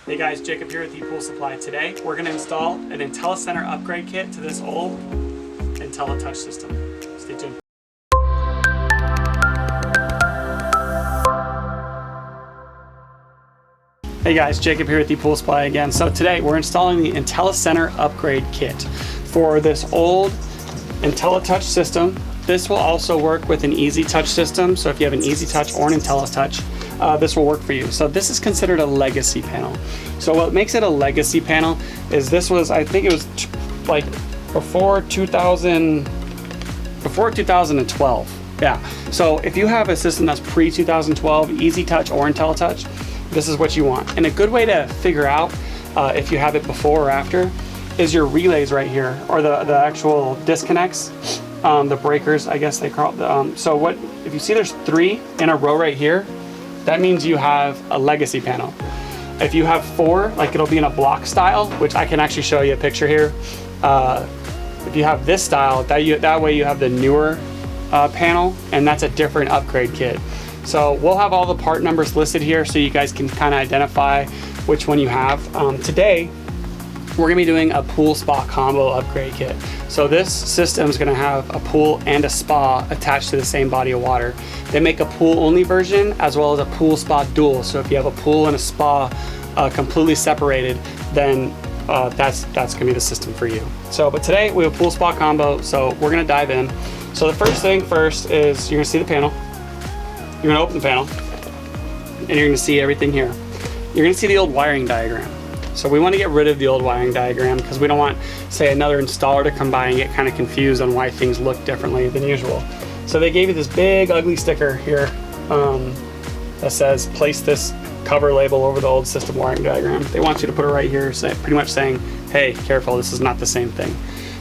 Hey guys, Jacob here with ePoolSupply. Today we're going to install an IntelliCenter upgrade kit to this old IntelliTouch system. Stay tuned. Hey guys, Jacob here with ePoolSupply again. So today we're installing the IntelliCenter upgrade kit for this old IntelliTouch system. This will also work with an EasyTouch system. So if you have an EasyTouch or an IntelliTouch, this will work for you. So this is considered a legacy panel. So what makes it a legacy panel is this was, I think it was like before 2012. Yeah. So if you have a system that's pre-2012, EasyTouch or IntelliTouch, this is what you want. And a good way to figure out if you have it before or after is your relays right here, or the actual disconnects, the breakers, I guess they call it. So what, if you see there's 3 in a row right here, that means you have a legacy panel. If you have 4, like it'll be in a block style, which I can actually show you a picture here. If you have this style, that way you have the newer panel, and that's a different upgrade kit. So we'll have all the part numbers listed here so you guys can kind of identify which one you have. Today, we're gonna be doing a pool spa combo upgrade kit. So this system is gonna have a pool and a spa attached to the same body of water. They make a pool only version as well as a pool spa dual. So if you have a pool and a spa completely separated, then that's gonna be the system for you. So, but today we have a pool spa combo, so we're gonna dive in. So the first thing first is you're gonna see the panel. You're gonna open the panel and you're gonna see everything here. You're gonna see the old wiring diagram. So we wanna get rid of the old wiring diagram because we don't want, say, another installer to come by and get kind of confused on why things look differently than usual. So they gave you this big ugly sticker here that says, place this cover label over the old system wiring diagram. They want you to put it right here, pretty much saying, hey, careful, this is not the same thing.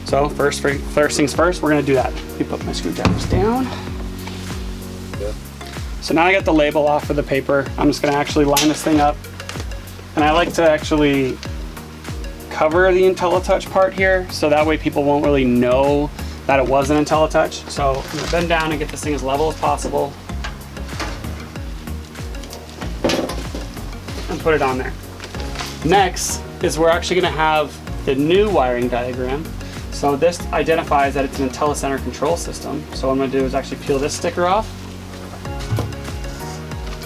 So first things first, we're gonna do that. Let me put my screwdrivers down. So now I got the label off of the paper. I'm just gonna actually line this thing up. And I like to actually cover the IntelliTouch part here, so that way people won't really know that it was an IntelliTouch. So I'm gonna bend down and get this thing as level as possible. And put it on there. Next is we're actually gonna have the new wiring diagram. So this identifies that it's an IntelliCenter control system. So what I'm gonna do is actually peel this sticker off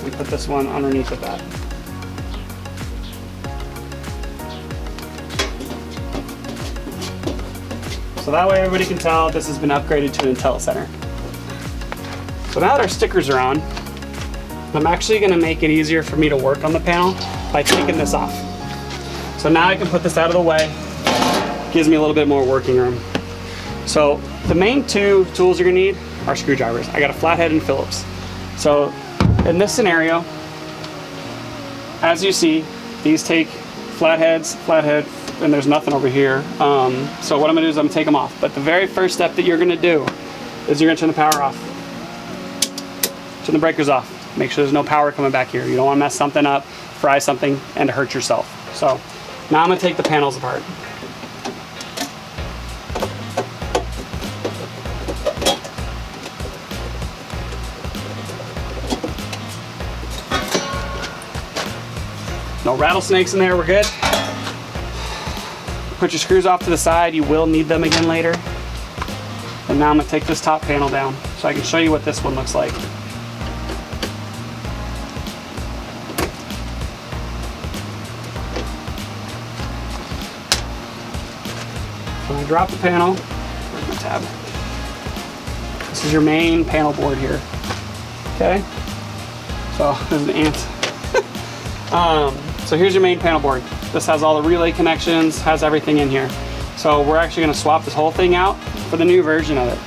and put this one underneath of that. So that way everybody can tell this has been upgraded to an IntelliCenter. So now that our stickers are on, I'm actually gonna make it easier for me to work on the panel by taking this off. So now I can put this out of the way. Gives me a little bit more working room. So the main 2 tools you're gonna need are screwdrivers. I got a flathead and Phillips. So in this scenario, as you see, these take flathead, and there's nothing over here. So what I'm gonna do is I'm gonna take them off. But the very first step that you're gonna do is you're gonna turn the power off. Turn the breakers off. Make sure there's no power coming back here. You don't wanna mess something up, fry something, and hurt yourself. So now I'm gonna take the panels apart. No rattlesnakes in there, we're good. Put your screws off to the side, you will need them again later. And now I'm gonna take this top panel down so I can show you what this one looks like. So I drop the panel, where's my tab? This is your main panel board here, okay? So there's an ant. So here's your main panel board. This has all the relay connections, has everything in here. So we're actually gonna swap this whole thing out for the new version of it.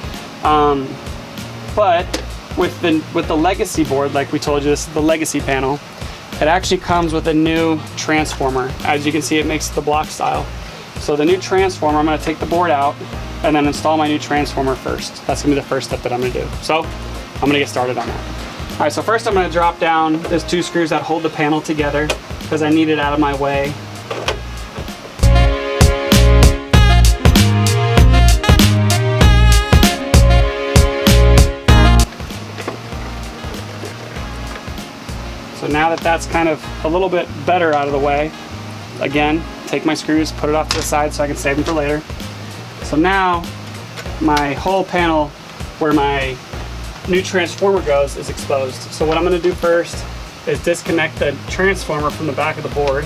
But with the legacy board, like we told you, this is the legacy panel, it actually comes with a new transformer. As you can see, it makes the block style. So the new transformer, I'm gonna take the board out and then install my new transformer first. That's gonna be the first step that I'm gonna do. So I'm gonna get started on that. All right, so first I'm gonna drop down those 2 screws that hold the panel together because I need it out of my way. So now that that's kind of a little bit better out of the way, again, take my screws, put it off to the side so I can save them for later. So now my whole panel where my new transformer goes is exposed. So what I'm going to do first is disconnect the transformer from the back of the board.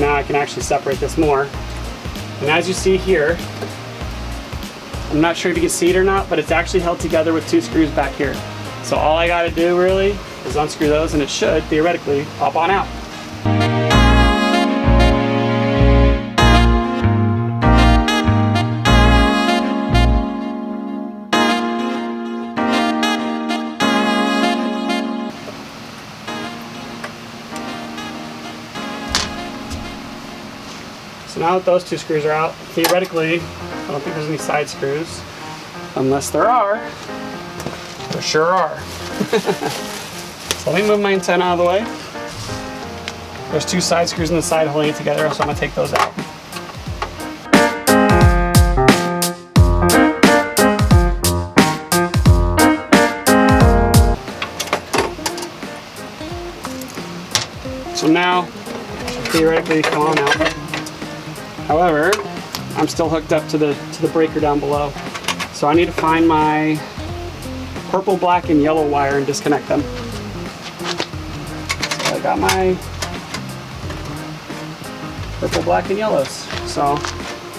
Now I can actually separate this more. And as you see here, I'm not sure if you can see it or not, but it's actually held together with 2 screws back here. So all I got to do really is unscrew those and it should theoretically pop on out. So now that those 2 screws are out, theoretically, I don't think there's any side screws. Unless there are. There sure are. So let me move my antenna out of the way. There's 2 side screws on the side holding it together, so I'm going to take those out. So now, theoretically, come on out. However, I'm still hooked up to the breaker down below. So I need to find my purple, black, and yellow wire and disconnect them. So I got my purple, black, and yellows. So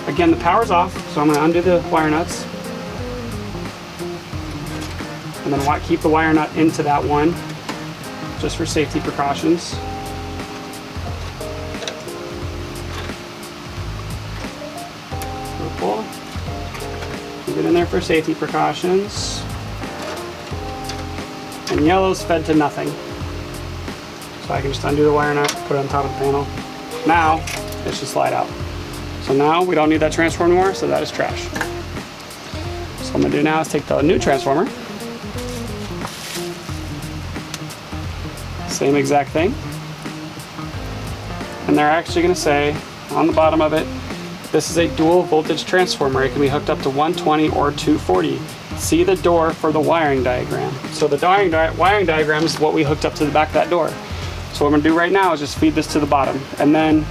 again, the power's off, so I'm going to undo the wire nuts. And then keep the wire nut into that one, just for safety precautions. Purple. Keep it in there for safety precautions. And yellow's fed to nothing. So I can just undo the wire nut, put it on top of the panel. Now, it should slide out. So now we don't need that transformer anymore, so that is trash. So what I'm gonna do now is take the new transformer. Same exact thing. And they're actually gonna say on the bottom of it, this is a dual voltage transformer. It can be hooked up to 120 or 240. See the door for the wiring diagram. So the wiring diagram is what we hooked up to the back of that door. So what I'm gonna do right now is just feed this to the bottom. And then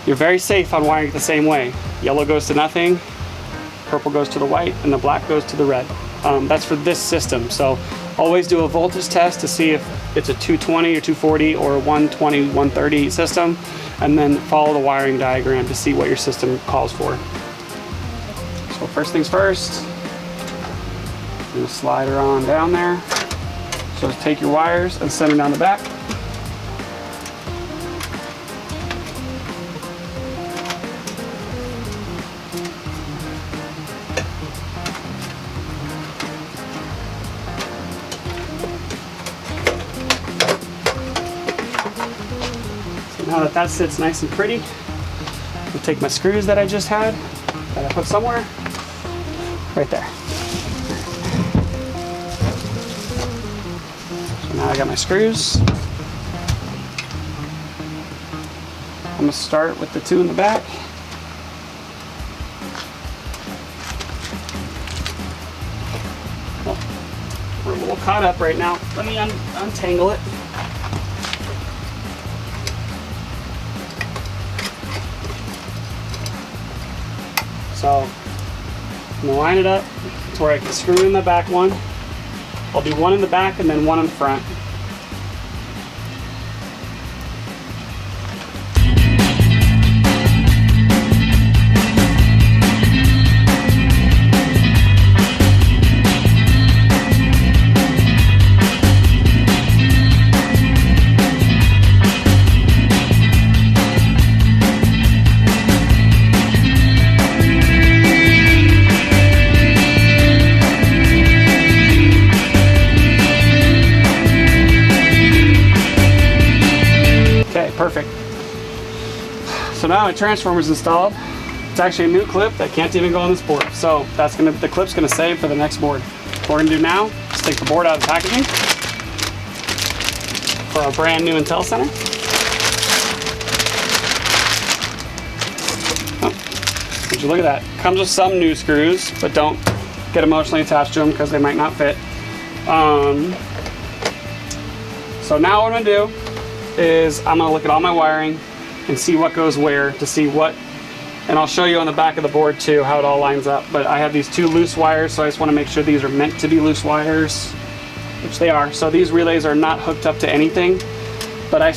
you're very safe on wiring it the same way. Yellow goes to nothing, purple goes to the white, and the black goes to the red. That's for this system. So always do a voltage test to see if it's a 220 or 240 or a 120, 130 system, and then follow the wiring diagram to see what your system calls for. So first things first, I'm gonna slide her on down there. So just take your wires and send them down the back. Now that sits nice and pretty, I'll take my screws that I just had, that I put somewhere, right there. So now I got my screws. I'm gonna start with the 2 in the back. Oh, we're a little caught up right now. Let me untangle it. So I'm gonna line it up to where I can screw in the back one. I'll do one in the back and then one in the front. Perfect. So now my transformer's installed. It's actually a new clip that can't even go on this board. So the clip's gonna save for the next board. What we're gonna do now is take the board out of the packaging for our brand new IntelliCenter. Oh, would you look at that? Comes with some new screws, but don't get emotionally attached to them because they might not fit. So now what I'm gonna do is I'm gonna look at all my wiring and see what goes where to see what, and I'll show you on the back of the board too how it all lines up. But I have these 2 loose wires, so I just wanna make sure these are meant to be loose wires, which they are. So these relays are not hooked up to anything, but I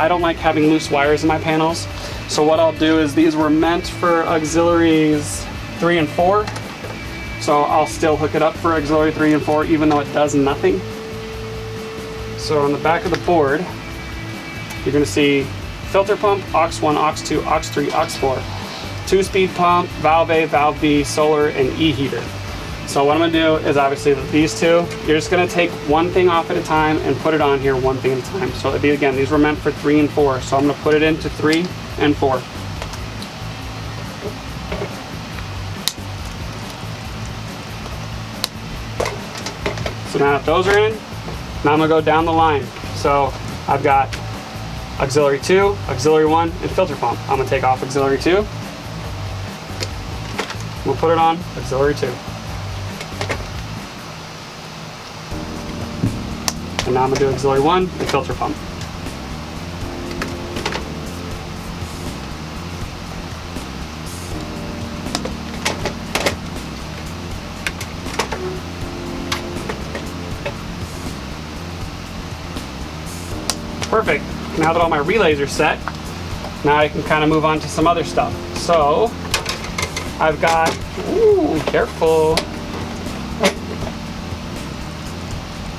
don't like having loose wires in my panels. So what I'll do is these were meant for auxiliaries 3 and 4. So I'll still hook it up for auxiliary 3 and 4 even though it does nothing. So on the back of the board, you're gonna see filter pump, aux 1, aux 2, aux 3, aux 4, 2-speed pump, valve A, valve B, solar, and E-heater. So what I'm gonna do is obviously these 2, you're just gonna take one thing off at a time and put it on here one thing at a time. So again, these were meant for 3 and 4. So I'm gonna put it into 3 and 4. So now that those are in, now I'm gonna go down the line. So I've got auxiliary 2, auxiliary 1, and filter pump. I'm gonna take off auxiliary 2. We'll put it on auxiliary 2. And now I'm gonna do auxiliary 1 and filter pump. Perfect. Now that all my relays are set, now I can kind of move on to some other stuff. So I've got, ooh, careful.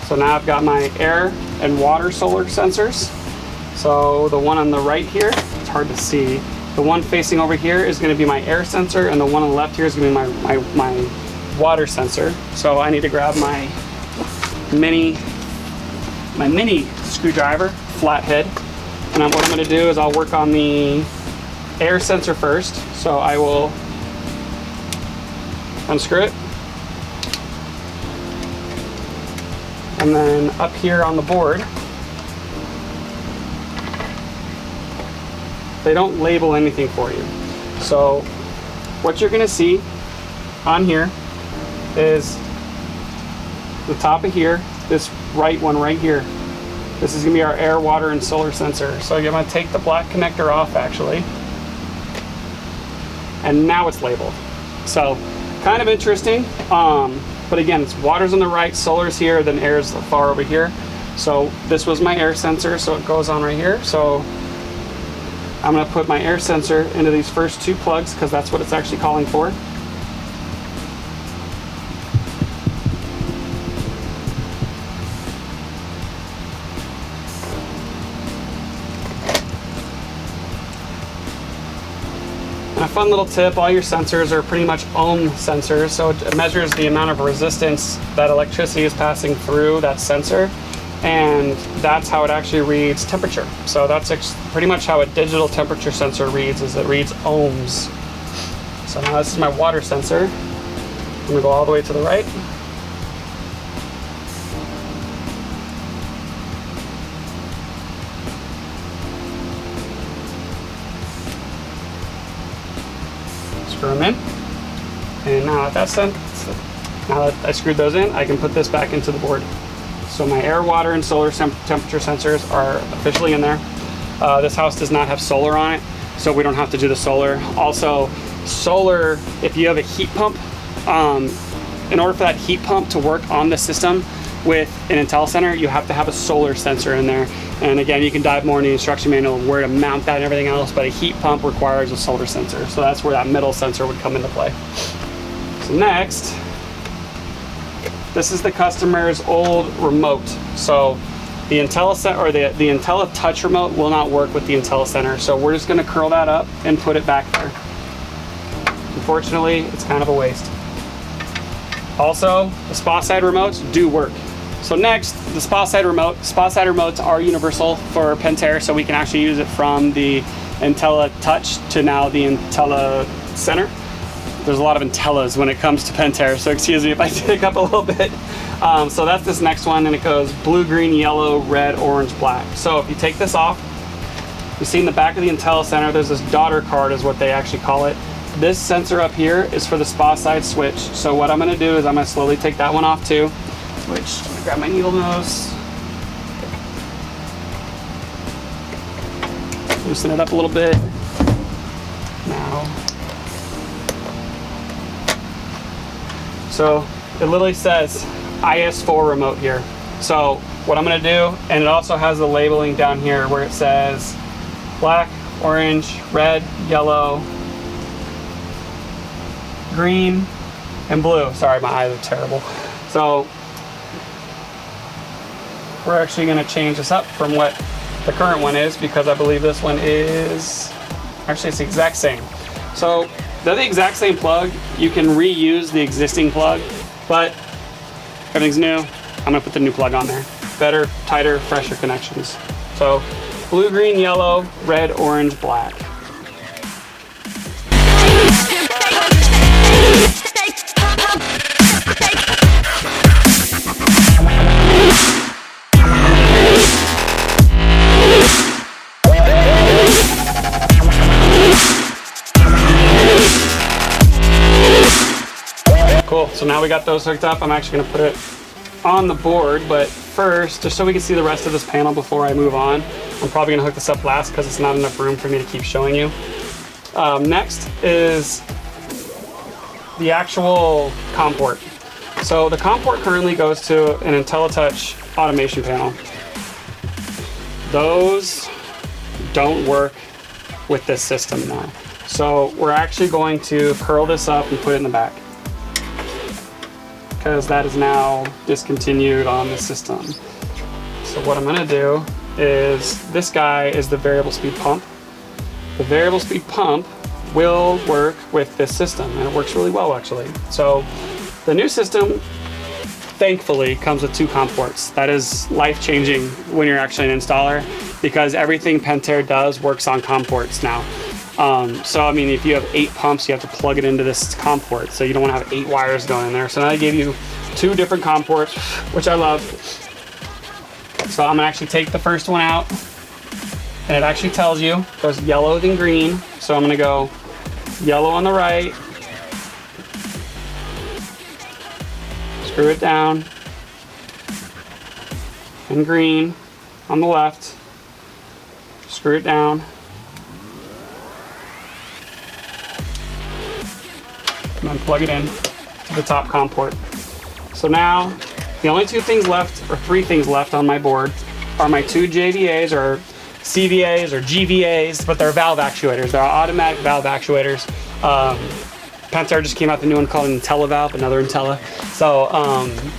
So now I've got my air and water solar sensors. So the one on the right here, it's hard to see. The one facing over here is going to be my air sensor, and the one on the left here is going to be my water sensor. So I need to grab my mini screwdriver, flathead, and what I'm going to do is I'll work on the air sensor first. So I will unscrew it, and then up here on the board, they don't label anything for you. So what you're going to see on here is the top of here, this right one right here. This is gonna be our air, water, and solar sensor. So you're gonna take the black connector off actually. And now it's labeled. So kind of interesting. But again, it's water's on the right, solar's here, then air's far over here. So this was my air sensor, so it goes on right here. So I'm gonna put my air sensor into these first 2 plugs because that's what it's actually calling for. And a fun little tip, all your sensors are pretty much ohm sensors, so it measures the amount of resistance that electricity is passing through that sensor, and that's how it actually reads temperature. So that's pretty much how a digital temperature sensor reads, is it reads ohms. So now this is my water sensor. I'm gonna go all the way to the right. Screw them in, and now that I screwed those in, I can put this back into the board. So my air, water, and solar temperature sensors are officially in there. This house does not have solar on it, so we don't have to do the solar. Also, solar, if you have a heat pump, in order for that heat pump to work on the system with an IntelliCenter, you have to have a solar sensor in there. And again, you can dive more into the instruction manual where to mount that and everything else, but a heat pump requires a solar sensor. So that's where that middle sensor would come into play. So next, this is the customer's old remote. So the IntelliCenter, or the IntelliTouch remote will not work with the IntelliCenter. So we're just gonna curl that up and put it back there. Unfortunately, it's kind of a waste. Also, the spa side remotes do work. So next, the spa side remote. Spa side remotes are universal for Pentair, so we can actually use it from the IntelliTouch to now the IntelliCenter. There's a lot of Intellas when it comes to Pentair, so excuse me if I take up a little bit. So that's this next one, and it goes blue, green, yellow, red, orange, black. So if you take this off, you see in the back of the IntelliCenter, there's this daughter card is what they actually call it. This sensor up here is for the spa side switch. So what I'm gonna do is I'm gonna slowly take that one off too, which I'm gonna grab my needle nose. loosen it up a little bit. Now, so it literally says IS4 remote here. So what I'm gonna do, and it also has the labeling down here where it says black, orange, red, yellow, green, and blue. Sorry, my eyes are terrible. So we're actually gonna change this up from what the current one is, because I believe this one is, actually it's the exact same. So they're the exact same plug. You can reuse the existing plug, but everything's new. I'm gonna put the new plug on there. Better, tighter, fresher connections. So blue, green, yellow, red, orange, black. Cool, so now we got those hooked up. I'm actually gonna put it on the board, but first, just so we can see the rest of this panel before I move on, I'm probably gonna hook this up last because it's not enough room for me to keep showing you. Next is the actual COM port. So the COM port currently goes to an IntelliTouch automation panel. Those don't work with this system now. So we're actually going to curl this up and put it in the back, because that is now discontinued on the system. So what I'm gonna do is, this guy is the variable speed pump. The variable speed pump will work with this system, and it works really well actually. So the new system, thankfully, comes with 2 COM ports. That is life-changing when you're actually an installer, because everything Pentair does works on COM ports now. So I mean, if you have 8 pumps, you have to plug it into this COM port, so you don't want to have 8 wires going in there. So now I gave you 2 different COM ports, which I love. So I'm gonna actually take the first one out, and it actually tells you there's yellow then green. So I'm gonna go yellow on the right, screw it down, and green on the left, screw it down, and then plug it in to the top COM port. So now the only 2 things left, or 3 things left on my board, are my 2 JVAs or CVAs or GVAs, but they're valve actuators. They're automatic valve actuators. Pentair just came out with a new one called an IntelliValve, another Intella. So,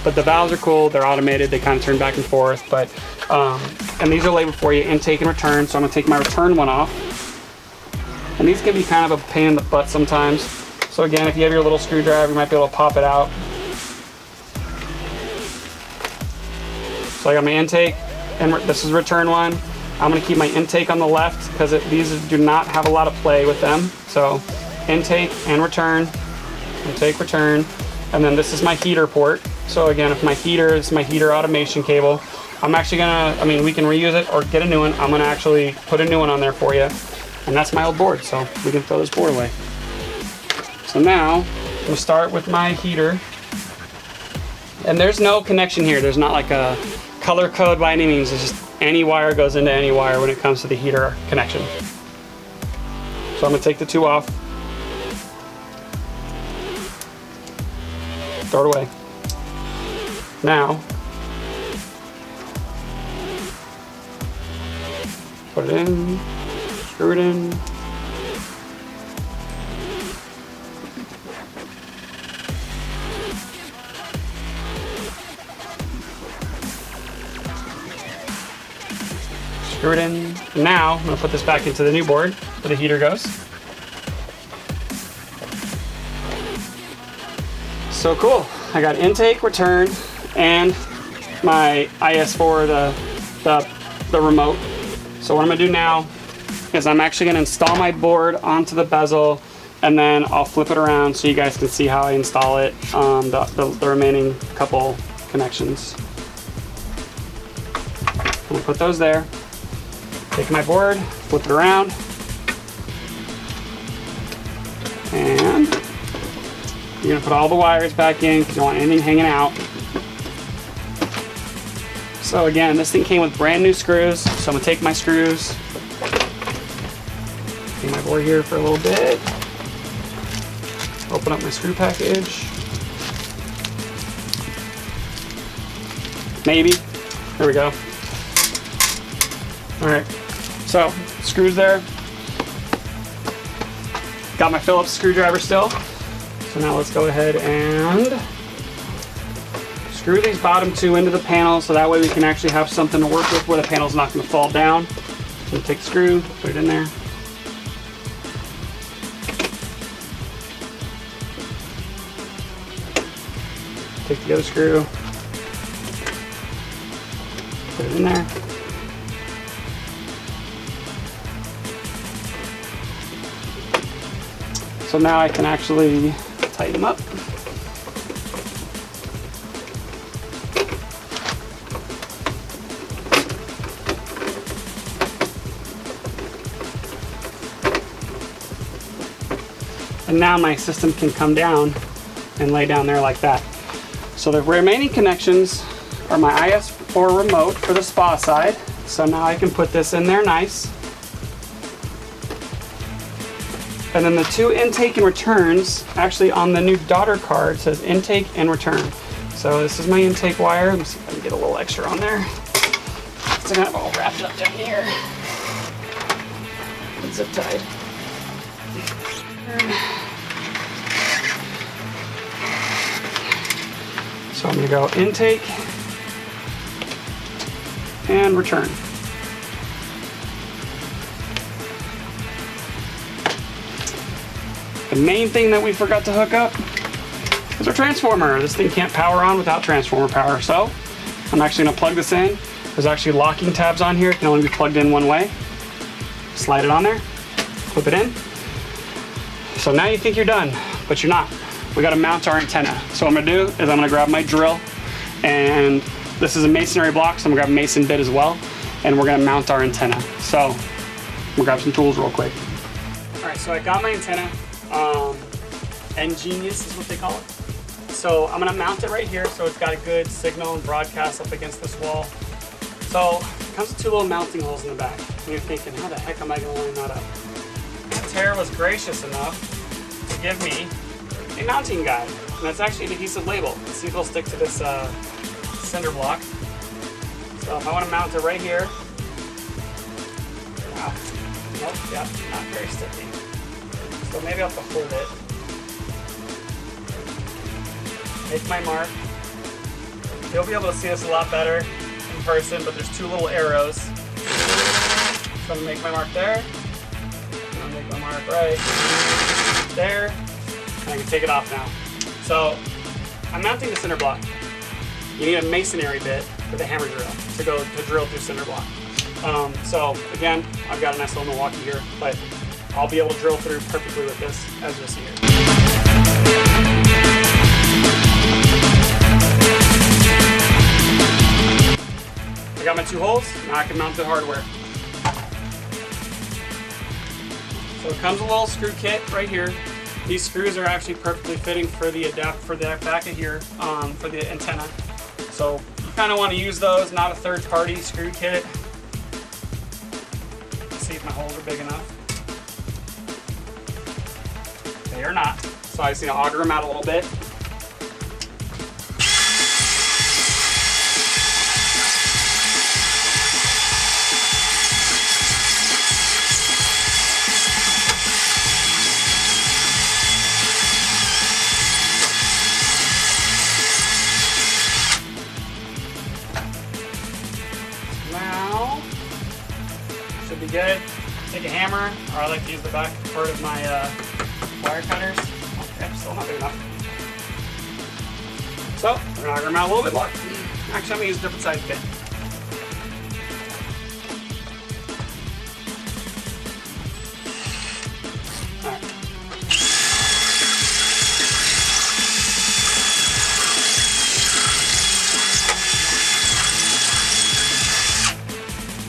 but the valves are cool. They're automated. They kind of turn back and forth. But and these are labeled for you, intake and return. So I'm gonna take my return one off. And these can be kind of a pain in the butt sometimes. So again, if you have your little screwdriver, you might be able to pop it out. So I got my intake, and this is return one. I'm gonna keep my intake on the left because these do not have a lot of play with them. So intake and return, intake, return. And then this is my heater port. So again, if my heater is my heater automation cable, I'm actually gonna, I mean, we can reuse it or get a new one. I'm gonna actually put a new one on there for you. And that's my old board, so we can throw this board away. So now, we'll start with my heater. And there's no connection here. There's not like a color code by any means. It's just any wire goes into any wire when it comes to the heater connection. So I'm gonna take the 2 off. Throw it away. Now, put it in, screw it in. Screw it in. Now, I'm gonna put this back into the new board where the heater goes. So cool. I got intake, return, and my IS4, the remote. So what I'm gonna do now is I'm actually gonna install my board onto the bezel, and then I'll flip it around so you guys can see how I install it on the remaining couple connections. I'm gonna put those there. Take my board, flip it around, and you're gonna put all the wires back in because you don't want anything hanging out. So again, this thing came with brand new screws, so I'm gonna take my screws clean my board here for a little bit. Open up my screw package. Maybe. There we go. All right, so screws there. Got my Phillips screwdriver still. So now let's go ahead and screw these bottom two into the panel so that way we can actually have something to work with where the panel's not going to fall down. So take the screw, put it in there. Take the other screw, put it in there. So now I can actually tighten them up. And now my system can come down and lay down there like that. So the remaining connections are my IS4 remote for the spa side. So now I can put this in there nice. And then the two intake and returns, actually on the new daughter card says intake and return. So this is my intake wire. Let me see if I can get a little extra on there. It's kind of all wrapped up down here. And zip tied. So I'm going to go intake and return. The main thing that we forgot to hook up is our transformer. This thing can't power on without transformer power. So I'm actually going to plug this in. There's actually locking tabs on here. It can only be plugged in one way. Slide it on there, clip it in. So now you think you're done, but you're not. We got to mount our antenna. So what I'm going to do is I'm going to grab my drill, and this is a masonry block, so I'm going to grab a mason bit as well, and we're going to mount our antenna. So I'm going to grab some tools real quick. All right, so I got my antenna. Ingenious is what they call it. So I'm going to mount it right here so it's got a good signal and broadcast up against this wall. So it comes with two little mounting holes in the back. And you're thinking, how the heck am I going to line that up? Pentair was gracious enough to give me a mounting guide, and that's actually an adhesive label. See if it'll stick to this cinder block. So if I want to mount it right here, wow, nope, yeah, not very sticky. So maybe I'll have to hold it. Make my mark. You'll be able to see this a lot better in person, but there's two little arrows. So I'm gonna make my mark there. I'm gonna make my mark right there. And I can take it off now. So I'm mounting the cinder block. You need a masonry bit with a hammer drill to drill through cinder block. So again, I've got a nice little Milwaukee here, but I'll be able to drill through perfectly with this, as you'll see here. I got my two holes, now I can mount the hardware. So it comes a little screw kit right here. These screws are actually perfectly fitting for the back of here, for the antenna. So you kind of want to use those, not a third-party screw kit. Let's see if my holes are big enough. They are not. So I just need to auger them out a little bit. Now, should be good. Take a hammer, or I like to use the back part of my wire cutters. Okay, still not big enough. So, we're gonna auger them out a little bit more. Actually, I'm gonna use a different size bit. Alright.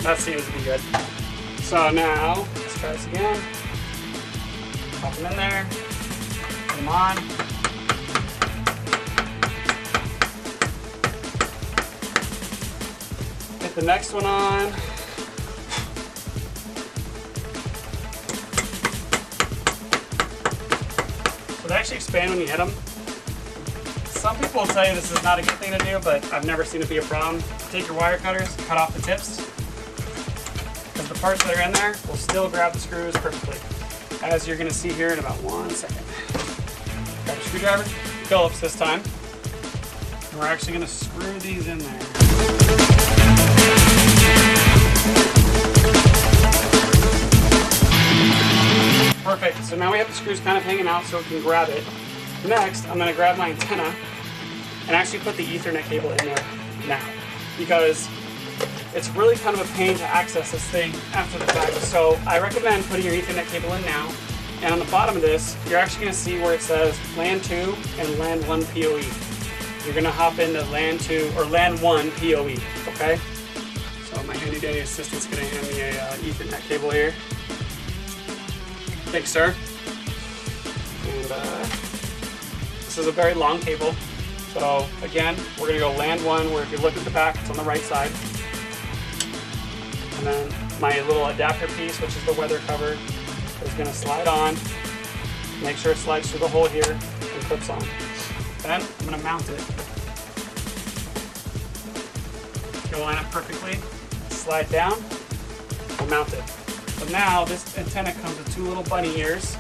That seems to be good. So now, let's try this again. Pop them in there. Put them on. Hit the next one on. actually expand when you hit them. Some people will tell you this is not a good thing to do, but I've never seen it be a problem. Take your wire cutters, cut off the tips, because the parts that are in there will still grab the screws perfectly, as you're going to see here in about 1 second. Grab a screwdriver, Phillips this time, and we're actually going to screw these in there. Perfect, so now we have the screws kind of hanging out so we can grab it. Next, I'm going to grab my antenna and actually put the Ethernet cable in there now, because it's really kind of a pain to access this thing after the fact. So I recommend putting your Ethernet cable in now, and on the bottom of this, you're actually going to see where it says LAN 2 and LAN 1 PoE. You're going to hop into LAN 2 or LAN 1 PoE, okay? So my handy dandy assistant's going to hand me a Ethernet cable here. Thanks, sir. And this is a very long cable. So again, we're going to go LAN 1, where if you look at the back, it's on the right side. And then my little adapter piece, which is the weather cover, is going to slide on. Make sure it slides through the hole here and clips on. Then I'm going to mount it. It'll line up perfectly. Slide down. We'll mount it. So now this antenna comes with 2 little bunny ears.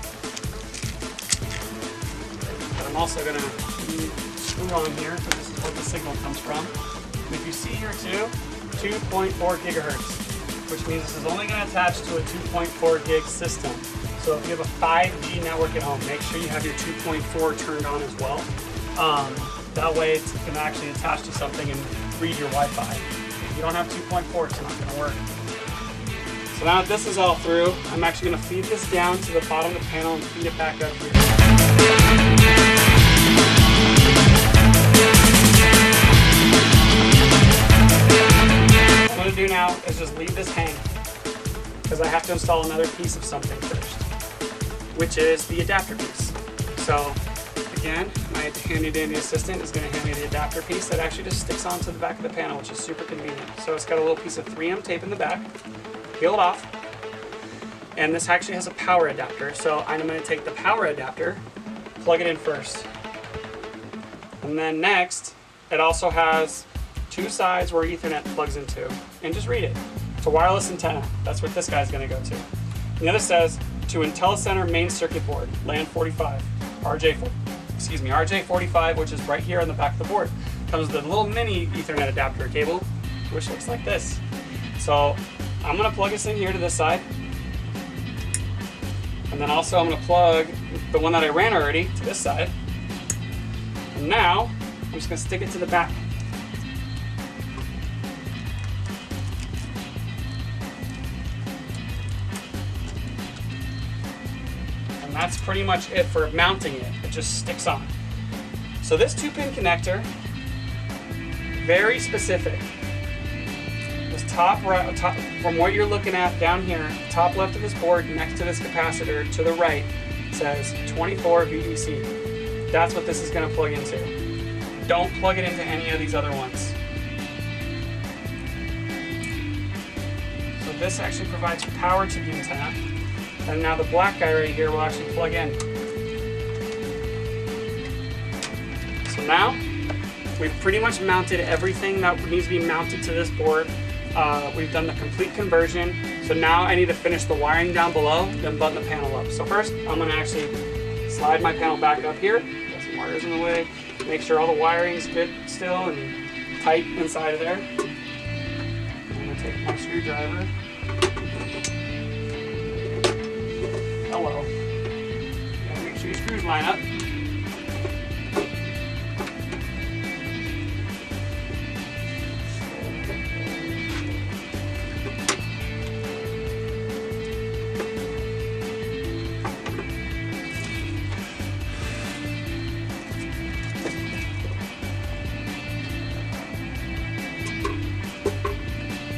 But I'm also going to screw on here, because this is what the signal comes from. And if you see here too, 2.4 gigahertz, which means this is only going to attach to a 2.4 gig system. So if you have a 5G network at home, make sure you have your 2.4 turned on as well. That way it can actually attach to something and read your Wi-Fi. If you don't have 2.4, it's not going to work. So now that this is all through, I'm actually going to feed this down to the bottom of the panel and feed it back up here. What I'm going to do now is just leave this hang, because I have to install another piece of something first, which is the adapter piece. So again, my handy dandy assistant is going to hand me the adapter piece that actually just sticks onto the back of the panel, which is super convenient. So it's got a little piece of 3M tape in the back. Peel it off, and this actually has a power adapter, so I'm going to take the power adapter, plug it in first, and then next it also has 2 sides where Ethernet plugs into, and just read it. It's a wireless antenna. That's what this guy's going to go to. And the other says to IntelliCenter main circuit board, LAN 45, RJ45, which is right here on the back of the board. Comes with a little mini Ethernet adapter cable, which looks like this. So I'm going to plug this in here to this side, and then also I'm going to plug the one that I ran already to this side, and now I'm just going to stick it to the back. And that's pretty much it for mounting it. It just sticks on. So this 2-pin connector, very specific. Top from what you're looking at down here, top left of this board next to this capacitor to the right says 24 VDC. That's what this is going to plug into. Don't plug it into any of these other ones. So this actually provides power to the antenna, and now the black guy right here will actually plug in. So now we've pretty much mounted everything that needs to be mounted to this board. We've done the complete conversion, so now I need to finish the wiring down below, then button the panel up. So first, I'm going to actually slide my panel back up here, got some wires in the way, make sure all the wiring's good still and tight inside of there. I'm going to take my screwdriver. Hello. Gotta make sure your screws line up.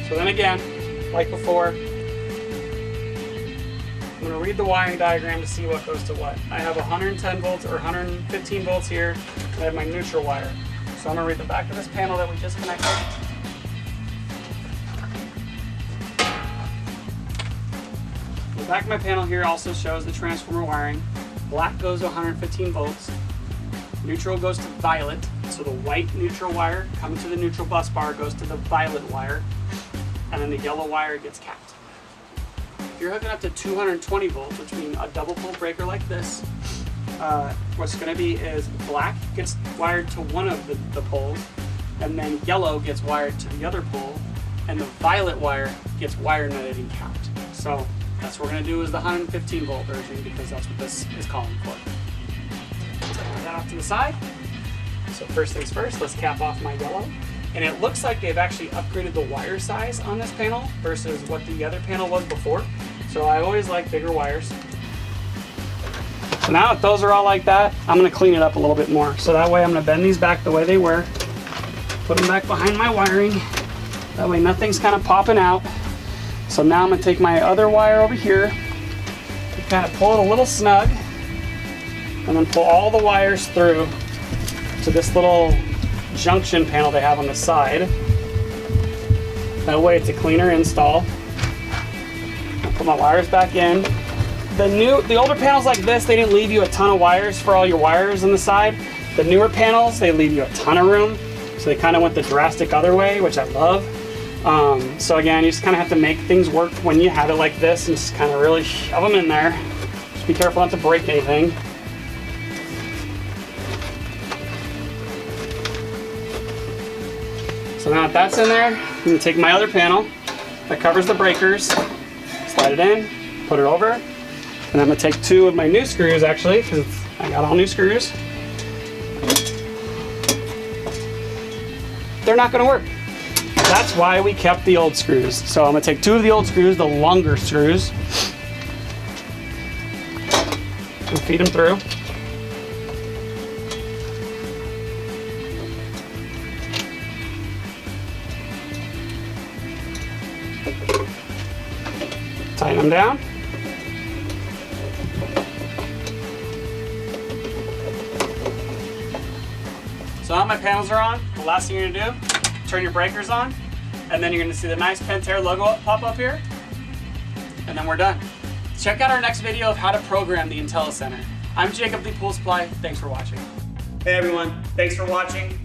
So then again, like before, I'm going to read the wiring diagram to see what goes to what. I have 110 volts or 115 volts here, and I have my neutral wire. So I'm going to read the back of this panel that we just connected. The back of my panel here also shows the transformer wiring. Black goes to 115 volts. Neutral goes to violet. So the white neutral wire coming to the neutral bus bar goes to the violet wire. And then the yellow wire gets capped. If you're hooking up to 220 volts, which means a double pole breaker like this, what's going to be is black gets wired to one of the poles, and then yellow gets wired to the other pole, and the violet wire gets wire netted and capped. So that's what we're going to do is the 115 volt version, because that's what this is calling for. Put that off to the side. So first things first, let's cap off my yellow. And it looks like they've actually upgraded the wire size on this panel versus what the other panel was before. So I always like bigger wires. So now if those are all like that, I'm gonna clean it up a little bit more. So that way I'm gonna bend these back the way they were, put them back behind my wiring. That way nothing's kind of popping out. So now I'm gonna take my other wire over here, and kind of pull it a little snug, and then pull all the wires through to this little junction panel they have on the side. That way it's a cleaner install. I'll put my wires back in. The older panels like this, they didn't leave you a ton of wires for all your wires on the side. The newer panels, they leave you a ton of room. So they kind of went the drastic other way, which I love. So again, you just kind of have to make things work when you have it like this, and just kind of really shove them in there. Just be careful not to break anything. So now that that's in there, I'm going to take my other panel that covers the breakers, slide it in, put it over, and I'm going to take two of my new screws actually, because I got all new screws. They're not going to work. That's why we kept the old screws. So I'm going to take two of the old screws, the longer screws, and feed them through. Tighten them down. So now my panels are on. The last thing you're gonna do, turn your breakers on, and then you're gonna see the nice Pentair logo pop up here, and then we're done. Check out our next video of how to program the IntelliCenter. I'm Jacob, the ePoolSupply. Thanks for watching. Hey everyone, thanks for watching.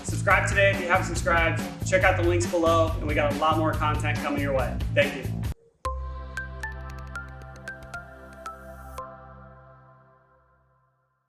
Subscribe today if you haven't subscribed. Check out the links below, and we got a lot more content coming your way. Thank you.